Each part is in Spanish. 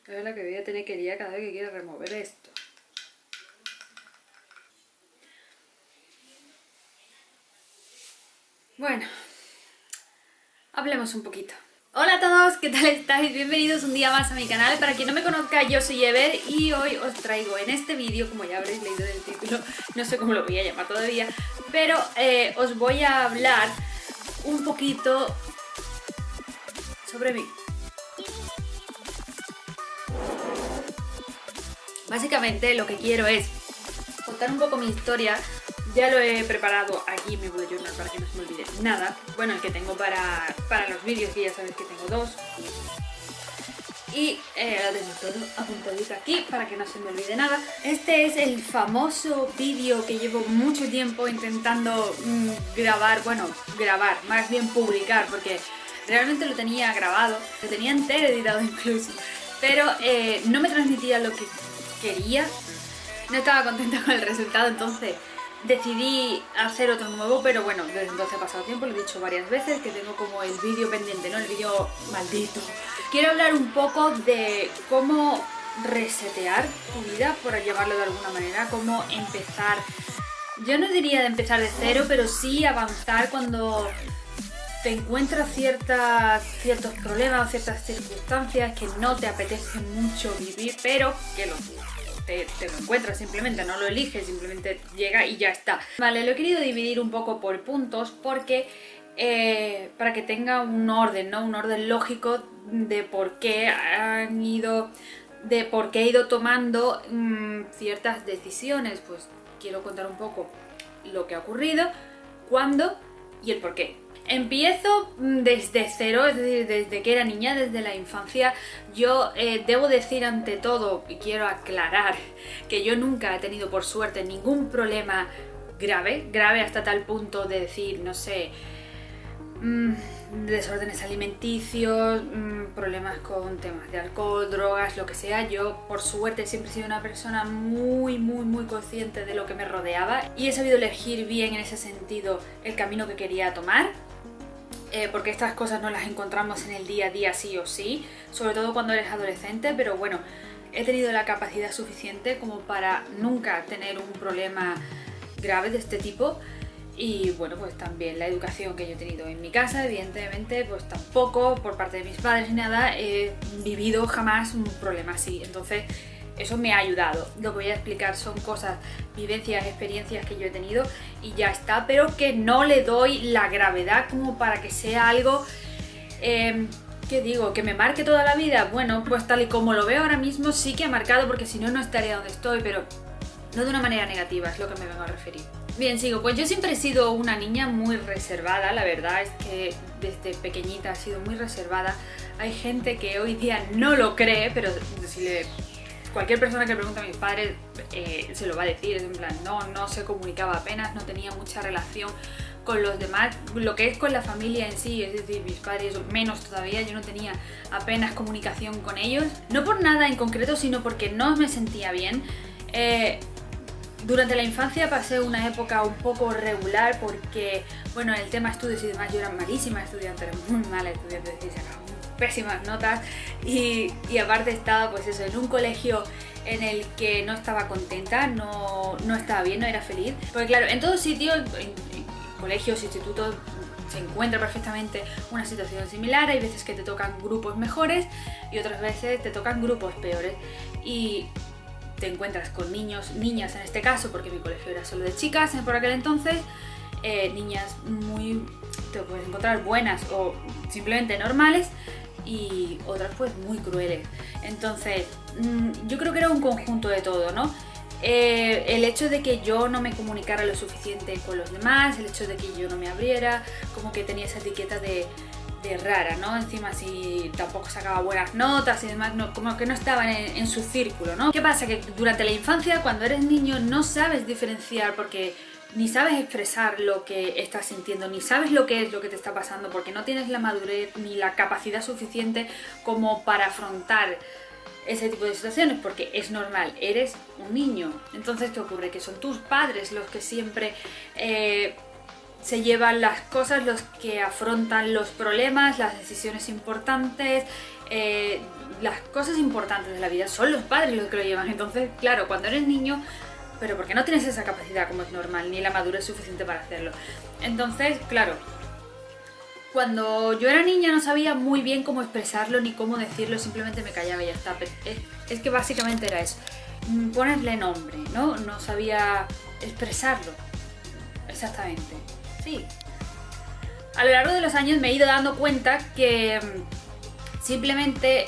Es la que voy a tener que liar cada vez que quiera remover esto. Bueno, hablemos un poquito. Hola a todos, ¿qué tal estáis? Bienvenidos un día más a mi canal. Para quien no me conozca, yo soy Ever y hoy os traigo en este vídeo, como ya habréis leído del título, no sé cómo lo voy a llamar todavía, pero os voy a hablar un poquito sobre mí. Básicamente lo que quiero es contar un poco mi historia. Ya lo he preparado aquí en mi bullet journal para que no se me olvide nada. Bueno, el que tengo para los vídeos, que ya sabéis que tengo dos. Y lo tengo todo apuntadito aquí para que no se me olvide nada. Este es el famoso vídeo que llevo mucho tiempo intentando grabar, más bien publicar, porque realmente lo tenía grabado, lo tenía entero editado incluso, pero no me transmitía lo que quería, no estaba contenta con el resultado, entonces decidí hacer otro nuevo, pero bueno, desde entonces ha pasado tiempo, lo he dicho varias veces, que tengo como el vídeo pendiente, ¿no? El vídeo maldito. Quiero hablar un poco de cómo resetear tu vida, por llamarlo de alguna manera, cómo empezar, yo no diría de empezar de cero, pero sí avanzar cuando te encuentras ciertos problemas o ciertas circunstancias que no te apetece mucho vivir, pero que te lo encuentras simplemente, no lo eliges, simplemente llega y ya está. Vale, lo he querido dividir un poco por puntos porque para que tenga un orden, ¿no? Un orden lógico de por qué he ido tomando ciertas decisiones. Pues quiero contar un poco lo que ha ocurrido, cuándo y el por qué. Empiezo desde cero, es decir, desde que era niña, desde la infancia. Yo debo decir ante todo, y quiero aclarar, que yo nunca he tenido por suerte ningún problema grave hasta tal punto de decir, no sé, desórdenes alimenticios, problemas con temas de alcohol, drogas, lo que sea. Yo por suerte siempre he sido una persona muy consciente de lo que me rodeaba y he sabido elegir bien en ese sentido el camino que quería tomar. Porque estas cosas no las encontramos en el día a día sí o sí, sobre todo cuando eres adolescente, pero bueno, he tenido la capacidad suficiente como para nunca tener un problema grave de este tipo. Y bueno, pues también la educación que yo he tenido en mi casa, evidentemente, pues tampoco por parte de mis padres ni nada he vivido jamás un problema así. Entonces eso me ha ayudado. Lo que voy a explicar son cosas, vivencias, experiencias que yo he tenido y ya está, pero que no le doy la gravedad como para que sea algo, ¿qué digo? ¿Que me marque toda la vida? Bueno, pues tal y como lo veo ahora mismo sí que ha marcado, porque si no, no estaría donde estoy, pero no de una manera negativa, es lo que me vengo a referir. Bien, sigo. Pues yo siempre he sido una niña muy reservada, la verdad es que desde pequeñita he sido muy reservada. Hay gente que hoy día no lo cree, pero cualquier persona que le pregunte a mis padres se lo va a decir, es en plan, no se comunicaba apenas, no tenía mucha relación con los demás, lo que es con la familia en sí, es decir, mis padres menos todavía, yo no tenía apenas comunicación con ellos, no por nada en concreto, sino porque no me sentía bien. Durante la infancia pasé una época un poco regular porque, bueno, en el tema estudios y demás yo era malísima estudiante, era muy mala estudiante, es decir, sacaba pésimas notas y aparte estaba pues eso, en un colegio en el que no estaba contenta, no estaba bien, no era feliz, porque claro, en todos sitios, en colegios, institutos, se encuentra perfectamente una situación similar. Hay veces que te tocan grupos mejores y otras veces te tocan grupos peores y te encuentras con niños, niñas en este caso, porque mi colegio era solo de chicas por aquel entonces, niñas te puedes encontrar buenas o simplemente normales y otras pues muy crueles. Entonces yo creo que era un conjunto de todo, ¿no? El hecho de que yo no me comunicara lo suficiente con los demás, el hecho de que yo no me abriera, como que tenía esa etiqueta de rara, ¿no? Encima si tampoco sacaba buenas notas y demás, como que no estaban en su círculo, ¿no? ¿Qué pasa? Que durante la infancia, cuando eres niño, no sabes diferenciar porque ni sabes expresar lo que estás sintiendo, ni sabes lo que es lo que te está pasando, porque no tienes la madurez ni la capacidad suficiente como para afrontar ese tipo de situaciones, porque es normal, eres un niño. Entonces, ¿qué ocurre? Que son tus padres los que siempre se llevan las cosas, los que afrontan los problemas, las decisiones importantes, las cosas importantes de la vida son los padres los que lo llevan. Entonces, claro, cuando eres niño, pero porque no tienes esa capacidad como es normal, ni la madurez suficiente para hacerlo. Entonces, claro, cuando yo era niña no sabía muy bien cómo expresarlo ni cómo decirlo, simplemente me callaba y ya está. Es que básicamente era eso, ponerle nombre, ¿no? No sabía expresarlo exactamente. Sí. A lo largo de los años me he ido dando cuenta que simplemente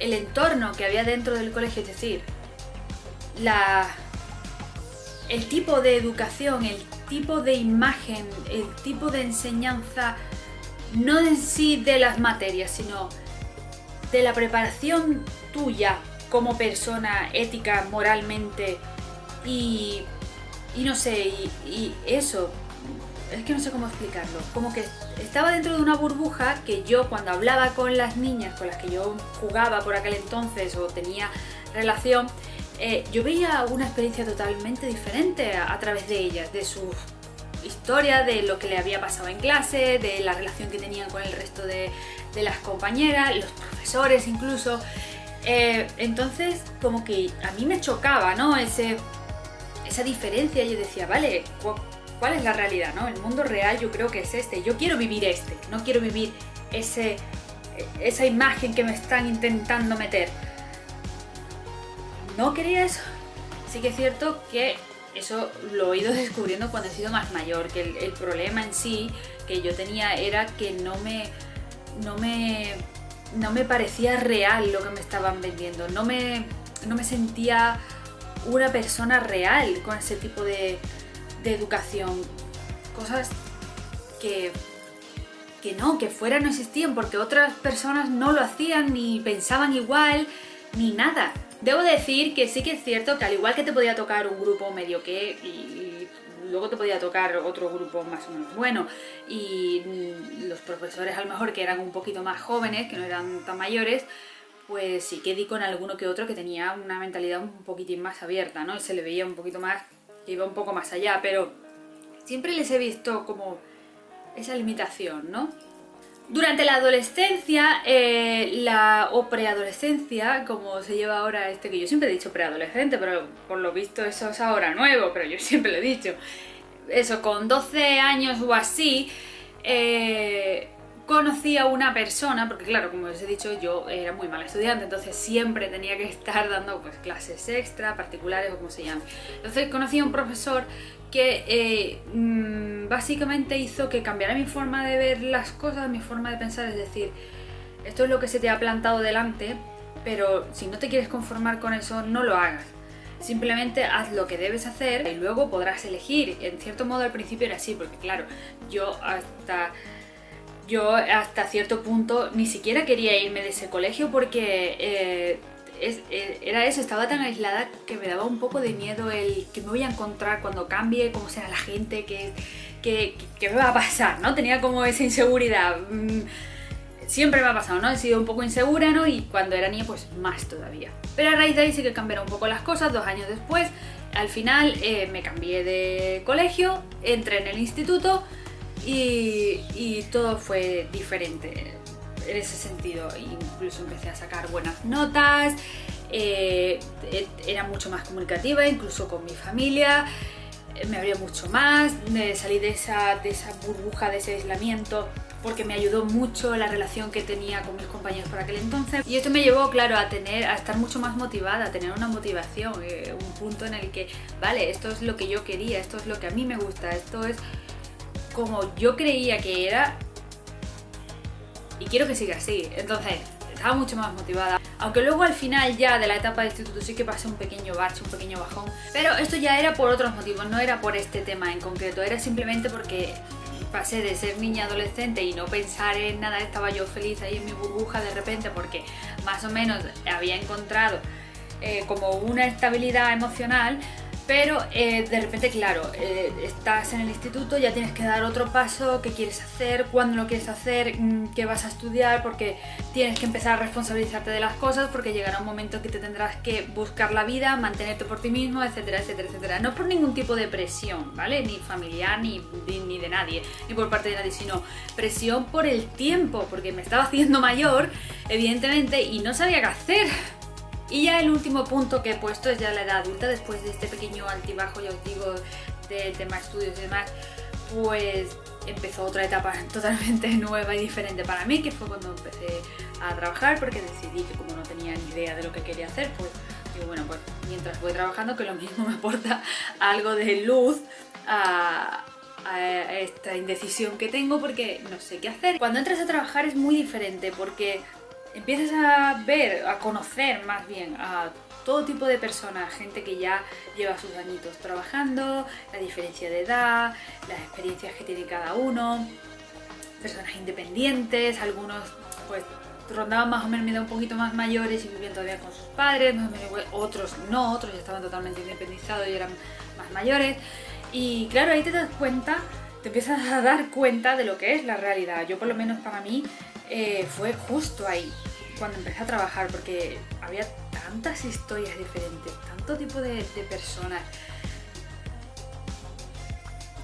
el entorno que había dentro del colegio, es decir, el tipo de educación, el tipo de imagen, el tipo de enseñanza, no en sí de las materias, sino de la preparación tuya como persona, ética, moralmente, y no sé, y eso, es que no sé cómo explicarlo, como que estaba dentro de una burbuja que yo, cuando hablaba con las niñas con las que yo jugaba por aquel entonces o tenía relación, yo veía una experiencia totalmente diferente a través de ellas, de su historia, de lo que le había pasado en clase, de la relación que tenían con el resto de las compañeras, los profesores incluso. Entonces, como que a mí me chocaba, ¿no? Esa diferencia. Yo decía, vale, ¿cuál es la realidad, no? El mundo real yo creo que es este. Yo quiero vivir no quiero vivir esa imagen que me están intentando meter. No quería eso. Sí que es cierto que eso lo he ido descubriendo cuando he sido más mayor, que el problema en sí que yo tenía era que no me parecía real lo que me estaban vendiendo. No me sentía una persona real con ese tipo de educación. Cosas que fuera no existían porque otras personas no lo hacían, ni pensaban igual, ni nada. Debo decir que sí que es cierto que al igual que te podía tocar un grupo medio y luego te podía tocar otro grupo más o menos bueno, y los profesores a lo mejor que eran un poquito más jóvenes, que no eran tan mayores, pues sí que di con alguno que otro que tenía una mentalidad un poquitín más abierta, ¿no? Y se le veía un poquito más, que iba un poco más allá, pero siempre les he visto como esa limitación, ¿no? Durante la adolescencia, o preadolescencia, como se lleva ahora que yo siempre he dicho preadolescente, pero por lo visto eso es ahora nuevo, pero yo siempre lo he dicho. Eso, con 12 años o así, conocí a una persona, porque claro, como os he dicho, yo era muy mala estudiante, entonces siempre tenía que estar dando pues clases extra, particulares o como se llame. Entonces conocí a un profesor que básicamente hizo que cambiara mi forma de ver las cosas, mi forma de pensar, es decir, esto es lo que se te ha plantado delante, pero si no te quieres conformar con eso, no lo hagas. Simplemente haz lo que debes hacer y luego podrás elegir. En cierto modo al principio era así, porque claro, yo hasta cierto punto ni siquiera quería irme de ese colegio porque era eso, estaba tan aislada que me daba un poco de miedo el que me voy a encontrar cuando cambie, cómo será la gente, qué me va a pasar, ¿no? Tenía como esa inseguridad. Siempre me ha pasado, ¿no? He sido un poco insegura, ¿no? Y cuando era niña, pues más todavía. Pero a raíz de ahí sí que cambiaron un poco las cosas. 2 años después, al final me cambié de colegio, entré en el instituto y todo fue diferente en ese sentido. Incluso empecé a sacar buenas notas, era mucho más comunicativa, incluso con mi familia, me abría mucho más, salí de esa burbuja, de ese aislamiento, porque me ayudó mucho la relación que tenía con mis compañeros por aquel entonces. Y esto me llevó, claro, a estar mucho más motivada, a tener una motivación, un punto en el que, vale, esto es lo que yo quería, esto es lo que a mí me gusta, esto es como yo creía que era y quiero que siga así. Entonces estaba mucho más motivada, aunque luego al final ya de la etapa de instituto sí que pasé un pequeño bache, un pequeño bajón, pero esto ya era por otros motivos, no era por este tema en concreto, era simplemente porque pasé de ser niña adolescente y no pensar en nada, estaba yo feliz ahí en mi burbuja de repente porque más o menos había encontrado como una estabilidad emocional, Pero de repente, claro, estás en el instituto, ya tienes que dar otro paso, qué quieres hacer, cuándo lo quieres hacer, qué vas a estudiar, porque tienes que empezar a responsabilizarte de las cosas, porque llegará un momento que te tendrás que buscar la vida, mantenerte por ti mismo, etcétera, etcétera, etcétera. No por ningún tipo de presión, ¿vale? Ni familiar, ni de nadie, ni por parte de nadie, sino presión por el tiempo, porque me estaba haciendo mayor, evidentemente, y no sabía qué hacer. Y ya el último punto que he puesto es ya la edad adulta, después de este pequeño altibajo, ya os digo, del tema estudios y demás, pues empezó otra etapa totalmente nueva y diferente para mí, que fue cuando empecé a trabajar, porque decidí que como no tenía ni idea de lo que quería hacer, pues digo, bueno, pues mientras voy trabajando, que lo mismo me aporta algo de luz a esta indecisión que tengo, porque no sé qué hacer. Cuando entras a trabajar es muy diferente, porque empiezas a ver, a conocer más bien a todo tipo de personas, gente que ya lleva sus añitos trabajando, la diferencia de edad, las experiencias que tiene cada uno, personas independientes, algunos pues rondaban más o menos mi edad un poquito más mayores y vivían todavía con sus padres, más o menos igual, otros no, otros ya estaban totalmente independizados y eran más mayores. Y claro, ahí te das cuenta, te empiezas a dar cuenta de lo que es la realidad. Yo por lo menos para mí fue justo ahí, cuando empecé a trabajar, porque había tantas historias diferentes, tanto tipo de personas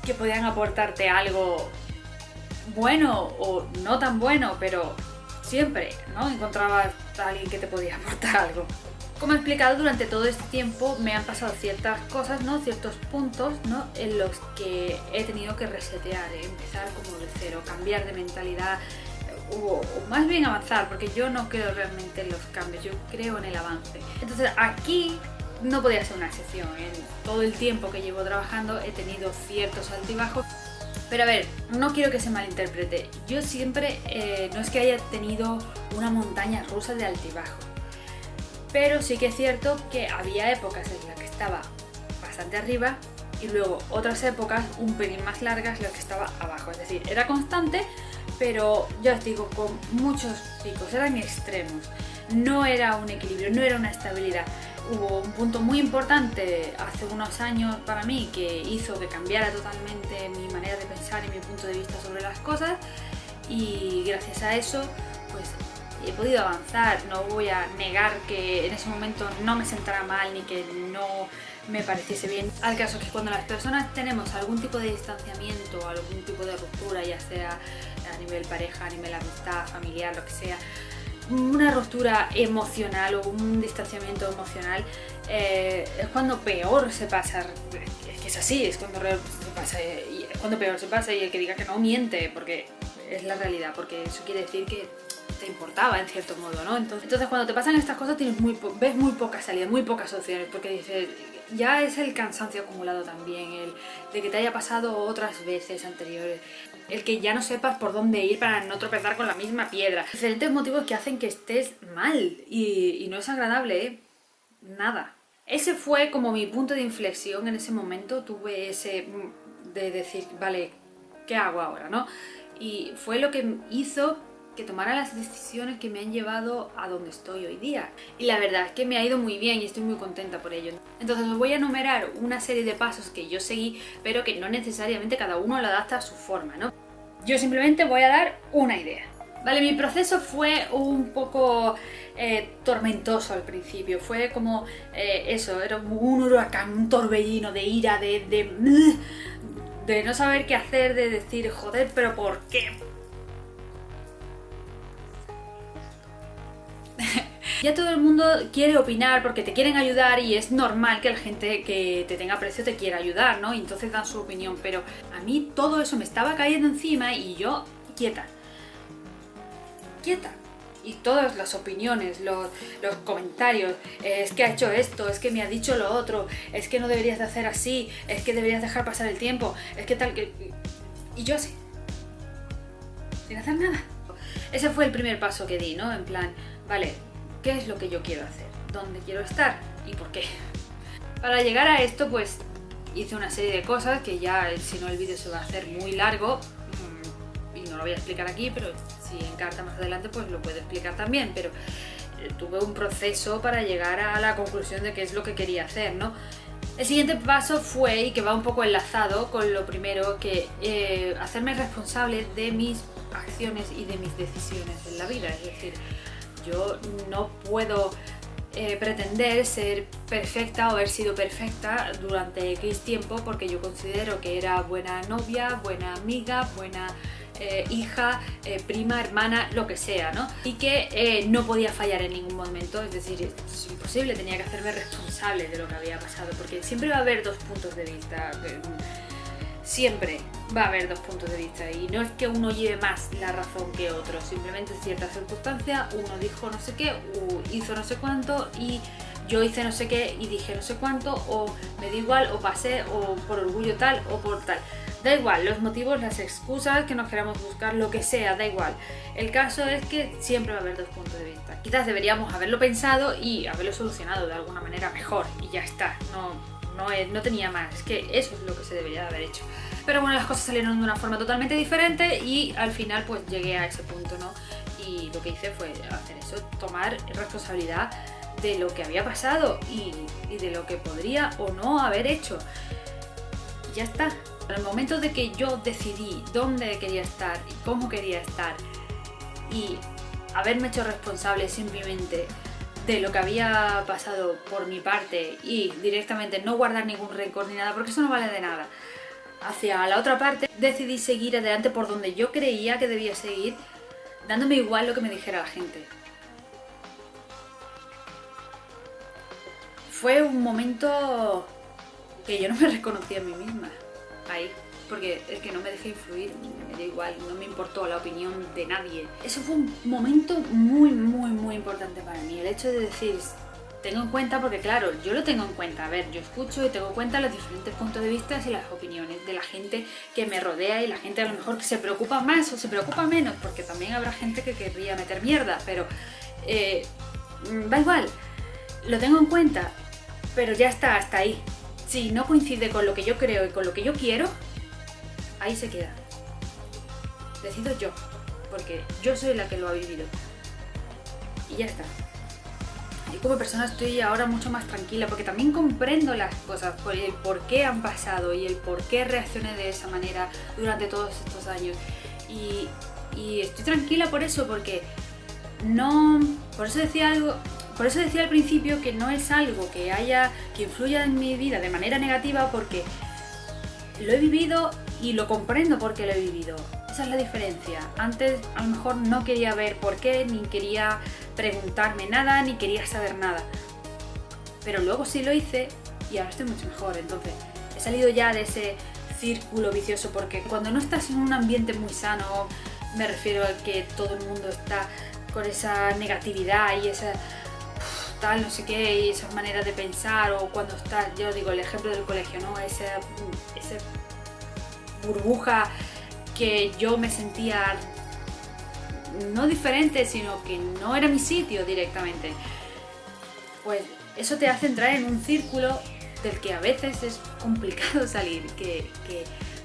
que podían aportarte algo bueno o no tan bueno, pero siempre, ¿no? Encontrabas a alguien que te podía aportar algo. Como he explicado, durante todo este tiempo me han pasado ciertas cosas, ¿no? Ciertos puntos, ¿no? En los que he tenido que resetear, empezar como de cero, cambiar de mentalidad, o más bien avanzar, porque yo no creo realmente en los cambios, yo creo en el avance. Entonces aquí no podía ser una excepción. En todo el tiempo que llevo trabajando he tenido ciertos altibajos. Pero a ver, no quiero que se malinterprete. Yo siempre, no es que haya tenido una montaña rusa de altibajos, pero sí que es cierto que había épocas en las que estaba bastante arriba y luego otras épocas un pelín más largas en las que estaba abajo. Es decir, era constante, pero ya os digo, con muchos picos, eran extremos. No era un equilibrio, no era una estabilidad. Hubo un punto muy importante hace unos años para mí que hizo que cambiara totalmente mi manera de pensar y mi punto de vista sobre las cosas, y gracias a eso pues he podido avanzar. No voy a negar que en ese momento no me sentara mal ni que no me pareciese bien. Al caso es que cuando las personas tenemos algún tipo de distanciamiento, algún tipo de ruptura, ya sea a nivel pareja, a nivel amistad, familiar, lo que sea, una ruptura emocional o un distanciamiento emocional, es cuando peor se pasa. Es que es así, es cuando peor se pasa, y el que diga que no miente, porque es la realidad, porque eso quiere decir que te importaba en cierto modo, ¿no? Entonces cuando te pasan estas cosas ves muy pocas salidas, muy pocas opciones, porque dices, ya es el cansancio acumulado también, el de que te haya pasado otras veces anteriores, el que ya no sepas por dónde ir para no tropezar con la misma piedra. Diferentes motivos que hacen que estés mal, y no es agradable, ¿eh? Nada. Ese fue como mi punto de inflexión en ese momento. Tuve ese de decir, vale, ¿qué hago ahora, no? Y fue lo que hizo que tomara las decisiones que me han llevado a donde estoy hoy día. Y la verdad es que me ha ido muy bien y estoy muy contenta por ello. Entonces os voy a enumerar una serie de pasos que yo seguí, pero que no necesariamente cada uno lo adapta a su forma, ¿no? Yo simplemente voy a dar una idea. Vale, mi proceso fue un poco tormentoso al principio. Fue como eso, era un huracán, un torbellino de ira, de no saber qué hacer, de decir, joder, pero ¿por qué? Ya todo el mundo quiere opinar porque te quieren ayudar, y es normal que la gente que te tenga aprecio te quiera ayudar, ¿no? Y entonces dan su opinión, pero a mí todo eso me estaba cayendo encima y yo quieta. Y todas las opiniones, los comentarios, es que ha hecho esto, es que me ha dicho lo otro, es que no deberías de hacer así, es que deberías dejar pasar el tiempo, es que tal que... Y yo así, sin hacer nada. Ese fue el primer paso que di, ¿no? En plan, vale, ¿qué es lo que yo quiero hacer? ¿Dónde quiero estar? ¿Y por qué? Para llegar a esto, pues hice una serie de cosas que ya, si no, el vídeo se va a hacer muy largo y no lo voy a explicar aquí, pero si encarta más adelante pues lo puedo explicar también. Pero tuve un proceso para llegar a la conclusión de qué es lo que quería hacer, ¿no? El siguiente paso fue, y que va un poco enlazado con lo primero, que hacerme responsable de mis acciones y de mis decisiones en la vida. Es decir, yo no puedo pretender ser perfecta o haber sido perfecta durante X tiempo porque yo considero que era buena novia, buena amiga, buena hija, prima, hermana, lo que sea, ¿no? Y que no podía fallar en ningún momento, es decir, es imposible, tenía que hacerme responsable de lo que había pasado, porque siempre va a haber dos puntos de vista, siempre va a haber dos puntos de vista, y no es que uno lleve más la razón que otro, simplemente en ciertas circunstancias uno dijo no sé qué, o hizo no sé cuánto, y yo hice no sé qué y dije no sé cuánto, o me da igual, o pasé, o por orgullo tal, o por tal. Da igual, los motivos, las excusas que nos queramos buscar, lo que sea, da igual. El caso es que siempre va a haber dos puntos de vista. Quizás deberíamos haberlo pensado y haberlo solucionado de alguna manera mejor, y ya está, no tenía más, es que eso es lo que se debería de haber hecho. Pero bueno, las cosas salieron de una forma totalmente diferente y al final pues llegué a ese punto, ¿no? Y lo que hice fue hacer eso, tomar responsabilidad de lo que había pasado y de lo que podría o no haber hecho. Y ya está. En el momento de que yo decidí dónde quería estar y cómo quería estar, y haberme hecho responsable simplemente de lo que había pasado por mi parte y directamente no guardar ningún rencor ni nada, porque eso no vale de nada, hacia la otra parte, decidí seguir adelante por donde yo creía que debía seguir, dándome igual lo que me dijera la gente. Fue un momento que yo no me reconocía a mí misma ahí, porque es que no me dejé influir, me da igual, no me importó la opinión de nadie. Eso fue un momento muy, muy, muy importante para mí, el hecho de decir, tengo en cuenta, porque claro, yo lo tengo en cuenta, a ver, yo escucho y tengo en cuenta los diferentes puntos de vista y las opiniones de la gente que me rodea, y la gente a lo mejor que se preocupa más o se preocupa menos, porque también habrá gente que querría meter mierda, pero da igual, lo tengo en cuenta, pero ya está, hasta ahí. Si no coincide con lo que yo creo y con lo que yo quiero, ahí se queda. Decido yo, porque yo soy la que lo ha vivido. Y ya está. Y como persona estoy ahora mucho más tranquila, porque también comprendo las cosas, por el por qué han pasado y el por qué reaccioné de esa manera durante todos estos años. Y estoy tranquila por eso, porque no... Por eso decía al principio que no es algo que influya en mi vida de manera negativa, porque lo he vivido y lo comprendo porque lo he vivido. Esa es la diferencia. Antes a lo mejor no quería ver por qué, ni quería preguntarme nada, ni quería saber nada. Pero luego sí lo hice y ahora estoy mucho mejor. Entonces he salido ya de ese círculo vicioso, porque cuando no estás en un ambiente muy sano, me refiero a que todo el mundo está con esa negatividad y esa tal, no sé qué, y esas maneras de pensar, o cuando estás, yo digo el ejemplo del colegio, ¿no? Esa burbuja que yo me sentía no diferente, sino que no era mi sitio directamente. Pues eso te hace entrar en un círculo del que a veces es complicado salir,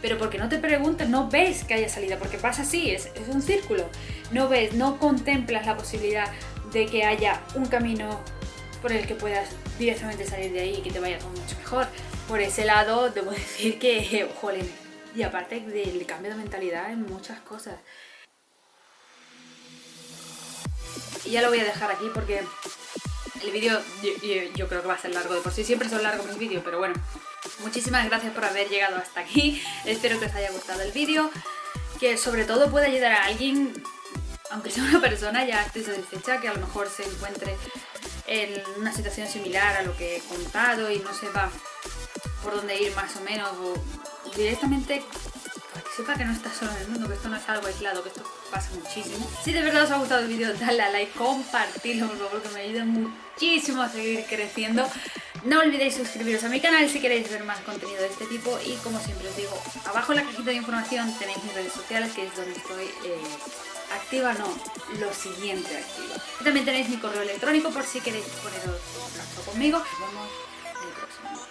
pero porque no te preguntas, no ves que haya salida, porque pasa así, es un círculo. No ves, no contemplas la posibilidad de que haya un camino por el que puedas directamente salir de ahí y que te vaya todo mucho mejor. Por ese lado, debo decir que, jolín, y aparte del cambio de mentalidad en muchas cosas. Y ya lo voy a dejar aquí porque el vídeo yo creo que va a ser largo de por sí. Siempre son largos mis vídeos, pero bueno. Muchísimas gracias por haber llegado hasta aquí. Espero que os haya gustado el vídeo, que sobre todo pueda ayudar a alguien, aunque sea una persona, ya estoy satisfecha, que a lo mejor se encuentre en una situación similar a lo que he contado y no sepa por dónde ir más o menos, o directamente para que sepa que no está solo en el mundo, que esto no es algo aislado, que esto pasa muchísimo. Si de verdad os ha gustado el vídeo, dadle a like, compartidlo por favor, que me ayuda muchísimo a seguir creciendo. No olvidéis suscribiros a mi canal si queréis ver más contenido de este tipo, y como siempre os digo, abajo en la cajita de información tenéis mis redes sociales, que es donde estoy activa, no, lo siguiente activa. También tenéis mi correo electrónico por si queréis poneros en contacto conmigo. Nos vemos en el próximo vídeo.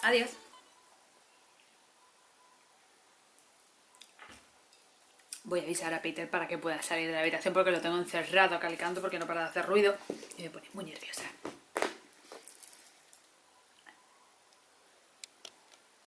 Adiós. Voy a avisar a Peter para que pueda salir de la habitación, porque lo tengo encerrado acá al canto porque no para de hacer ruido y me pone muy nerviosa.